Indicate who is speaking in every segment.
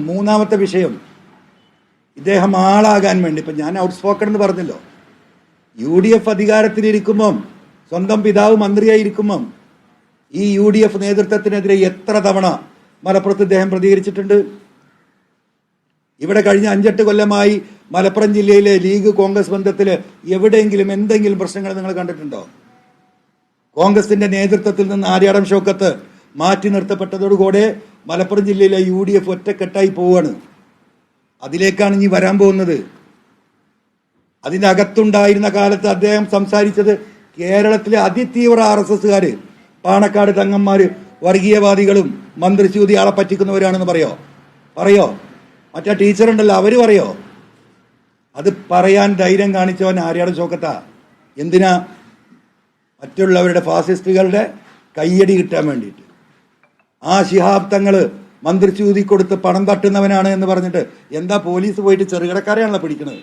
Speaker 1: മൂന്നാമത്തെ വിഷയം, ഇദ്ദേഹം ആളാകാൻ വേണ്ടി, ഇപ്പം ഞാൻ ഔട്ട്സ്പോക്കൺ എന്ന് പറഞ്ഞല്ലോ, UDF അധികാരത്തിലിരിക്കുമ്പം, സ്വന്തം പിതാവ് മന്ത്രിയായിരിക്കുമ്പം ഈ UDF നേതൃത്വത്തിനെതിരെ എത്ര തവണ മലപ്പുറത്ത് ഇദ്ദേഹം പ്രതികരിച്ചിട്ടുണ്ട്? ഇവിടെ കഴിഞ്ഞ 5-8 കൊല്ലമായി മലപ്പുറം ജില്ലയിലെ ലീഗ് കോൺഗ്രസ് ബന്ധത്തിൽ എവിടെയെങ്കിലും എന്തെങ്കിലും പ്രശ്നങ്ങൾ നിങ്ങൾ കണ്ടിട്ടുണ്ടോ? കോൺഗ്രസിന്റെ നേതൃത്വത്തിൽ നിന്ന് ആര്യാടൻ ഷൗക്കത്ത് മാറ്റി നിർത്തപ്പെട്ടതോടുകൂടെ മലപ്പുറം ജില്ലയിലെ UDF ഒറ്റക്കെട്ടായി പോവുകയാണ്. അതിലേക്കാണ് ഇനി വരാൻ പോകുന്നത്. അതിൻ്റെ അകത്തുണ്ടായിരുന്ന കാലത്ത് അദ്ദേഹം സംസാരിച്ചത് കേരളത്തിലെ അതിതീവ്ര RSSകാർ, പാണക്കാട് തങ്ങന്മാർ വർഗീയവാദികളും മന്ത്രിച്യൂതി ആളെ പറ്റിക്കുന്നവരാണെന്ന് പറയോ? മറ്റേ ടീച്ചറുണ്ടല്ലോ, അവർ പറയോ? അത് പറയാൻ ധൈര്യം കാണിച്ചവൻ ആര്യാടൻ ഷൗക്കത്താ. എന്തിനാ? മറ്റുള്ളവരുടെ ഫാസിസ്റ്റുകളുടെ കയ്യടി കിട്ടാൻ വേണ്ടിയിട്ട്. ആ ശിഹാബ് തങ്ങൾ മന്ത്രിച്യൂതി കൊടുത്ത് പണം തട്ടുന്നവനാണ് എന്ന് പറഞ്ഞിട്ട് എന്താ പോലീസ് പോയിട്ട് ചെറുകിടക്കാരെയാണല്ലോ പിടിക്കുന്നത്?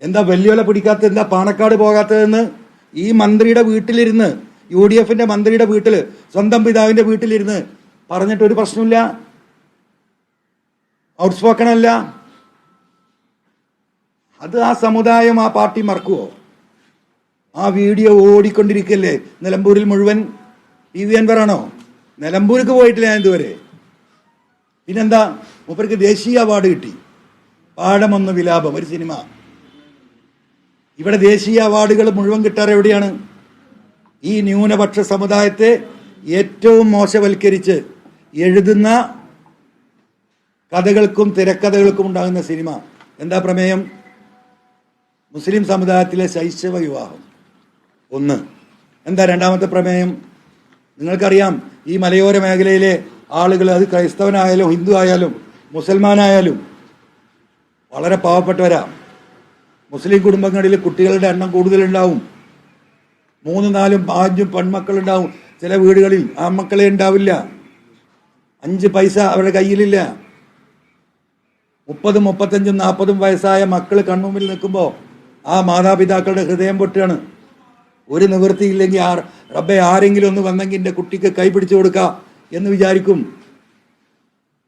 Speaker 1: എന്താ വലിയോല പിടിക്കാത്തത്? എന്താ പാണക്കാട് പോകാത്തതെന്ന്? ഈ മന്ത്രിയുടെ വീട്ടിലിരുന്ന്, UDFന്റെ മന്ത്രിയുടെ വീട്ടിൽ, സ്വന്തം പിതാവിന്റെ വീട്ടിലിരുന്ന് പറഞ്ഞിട്ട് ഒരു പ്രശ്നമില്ല. ഔട്ട്സ്പോക്കൺ അല്ല. അത് ആ സമുദായം, ആ പാർട്ടി മറക്കുവോ? ആ വീഡിയോ ഓടിക്കൊണ്ടിരിക്കല്ലേ നിലമ്പൂരിൽ മുഴുവൻ. PV അൻവറാണോ? നിലമ്പൂർക്ക് പോയിട്ടില്ല ഞാൻ ഇതുവരെ. പിന്നെന്താ? മൂപ്പർക്ക് ദേശീയ അവാർഡ് കിട്ടി. പാഠമൊന്ന് വിലാപം, ഒരു സിനിമ. ഇവിടെ ദേശീയ അവാർഡുകൾ മുഴുവൻ കിട്ടാറ് എവിടെയാണ്? ഈ ന്യൂനപക്ഷ സമുദായത്തെ ഏറ്റവും മോശവൽക്കരിച്ച് എഴുതുന്ന കഥകൾക്കും തിരക്കഥകൾക്കും ഉണ്ടാകുന്ന സിനിമ. എന്താ പ്രമേയം? മുസ്ലിം സമുദായത്തിലെ ശൈശവ വിവാഹം. ഒന്ന്. എന്താ രണ്ടാമത്തെ പ്രമേയം? നിങ്ങൾക്കറിയാം, ഈ മലയോര മേഖലയിലെ ആളുകൾ, അത് ക്രൈസ്തവനായാലും ഹിന്ദു ആയാലും മുസൽമാനായാലും വളരെ പാവപ്പെട്ടവരാ. മുസ്ലിം കുടുംബങ്ങളിൽ കുട്ടികളുടെ എണ്ണം കൂടുതലുണ്ടാവും. 3, 4, 5 പെൺമക്കളുണ്ടാവും. ചില വീടുകളിൽ ആൺമക്കളെ ഉണ്ടാവില്ല. 5 പൈസ അവരുടെ കയ്യിലില്ല. 30, 35, 40 വയസ്സായ മക്കൾ കൺമുമ്പിൽ നിൽക്കുമ്പോൾ ആ മാതാപിതാക്കളുടെ ഹൃദയം പൊട്ടുകയാണ്. ഒരു നിവൃത്തിയില്ലെങ്കിൽ റബ്ബെ ആരെങ്കിലും ഒന്ന് വന്നെങ്കിൽ എൻ്റെ കുട്ടിക്ക് കൈ പിടിച്ചു കൊടുക്കുക എന്ന് വിചാരിക്കും.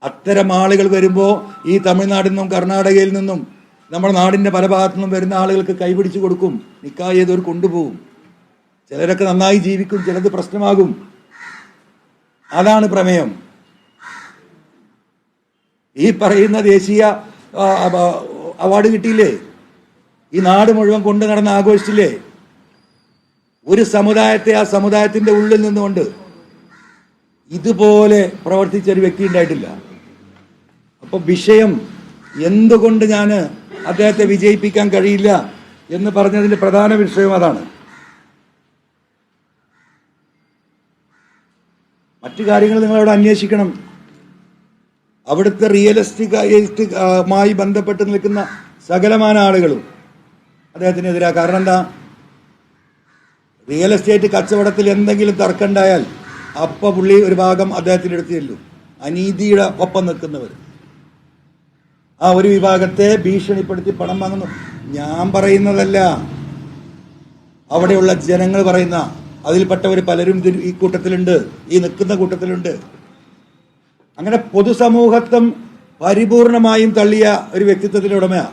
Speaker 1: അത്തരം ആളുകൾ വരുമ്പോൾ ഈ തമിഴ്നാട്ടിൽ നിന്നും കർണാടകയിൽ നിന്നും നമ്മുടെ നാടിൻ്റെ പല ഭാഗത്തു നിന്നും വരുന്ന ആളുകൾക്ക് കൈപിടിച്ചു കൊടുക്കും. നിക്കാഹ് ചെയ്തവർ കൊണ്ടുപോകും. ചിലരൊക്കെ നന്നായി ജീവിക്കും, ചിലത് പ്രശ്നമാകും. അതാണ് പ്രമേയം. ഈ പറയുന്ന ദേശീയ അവാർഡ് കിട്ടിയില്ലേ? ഈ നാട് മുഴുവൻ കൊണ്ടു നടന്ന് ആഘോഷിച്ചില്ലേ? ഒരു സമുദായത്തെ ആ സമുദായത്തിൻ്റെ ഉള്ളിൽ നിന്നുകൊണ്ട് ഇതുപോലെ പ്രവർത്തിച്ച ഒരു വ്യക്തി ഉണ്ടായിട്ടില്ല. അപ്പോൾ വിഷയം എന്തുകൊണ്ട് ഞാൻ അദ്ദേഹത്തെ വിജയിപ്പിക്കാൻ കഴിയില്ല എന്ന് പറഞ്ഞതിൻ്റെ പ്രധാന വിഷയം അതാണ്. മറ്റു കാര്യങ്ങൾ നിങ്ങളവിടെ അന്വേഷിക്കണം. അവിടുത്തെ റിയലിസ്റ്റികമായി ബന്ധപ്പെട്ട് നിൽക്കുന്ന സകലമാന ആളുകളും അദ്ദേഹത്തിനെതിരാ. കാരണം എന്താ? റിയൽ എസ്റ്റേറ്റ് കച്ചവടത്തിൽ എന്തെങ്കിലും തർക്കമുണ്ടായാൽ അപ്പം പുള്ളി ഒരു ഭാഗം അദ്ദേഹത്തിൻ്റെ അടുത്ത് ചെല്ലും. അനീതിയുടെ ഒപ്പം നിൽക്കുന്നവർ, ആ ഒരു വിഭാഗത്തെ ഭീഷണിപ്പെടുത്തി പണം വാങ്ങുന്നു. ഞാൻ പറയുന്നതല്ല, അവിടെയുള്ള ജനങ്ങൾ പറയുന്ന. അതിൽപ്പെട്ടവർ പലരും ഈ കൂട്ടത്തിലുണ്ട്, ഈ നിൽക്കുന്ന കൂട്ടത്തിലുണ്ട്. അങ്ങനെ പൊതുസമൂഹത്വം പരിപൂർണമായും തള്ളിയ ഒരു വ്യക്തിത്വത്തിൻ്റെ ഉടമയാണ്.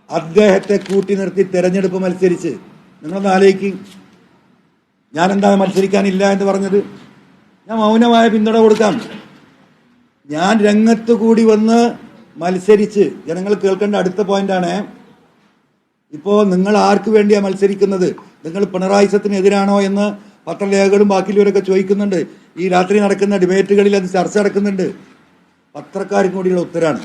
Speaker 1: അദ്ദേഹത്തെ കൂട്ടി നിർത്തി തെരഞ്ഞെടുപ്പ് മത്സരിച്ച്, നിങ്ങളൊന്ന് ആലോചിക്കും. ഞാനെന്താ മത്സരിക്കാനില്ല എന്ന് പറഞ്ഞത്? ഞാൻ മൗനമായ പിന്തുണ കൊടുക്കാം. ഞാൻ രംഗത്ത് കൂടി വന്ന് മത്സരിച്ച്, ജനങ്ങൾ കേൾക്കേണ്ട അടുത്ത പോയിന്റാണ്. ഇപ്പോൾ നിങ്ങൾ ആർക്ക് വേണ്ടിയാണ് മത്സരിക്കുന്നത്? നിങ്ങൾ പിണറായി സത്തിനെതിരാണോ എന്ന് പത്രലേഖകളും ബാക്കിയുള്ളവരൊക്കെ ചോദിക്കുന്നുണ്ട്. ഈ രാത്രി നടക്കുന്ന ഡിബേറ്റുകളിൽ അത് ചർച്ച നടക്കുന്നുണ്ട്. പത്രക്കാർക്കും കൂടിയുള്ള ഉത്തരമാണ്.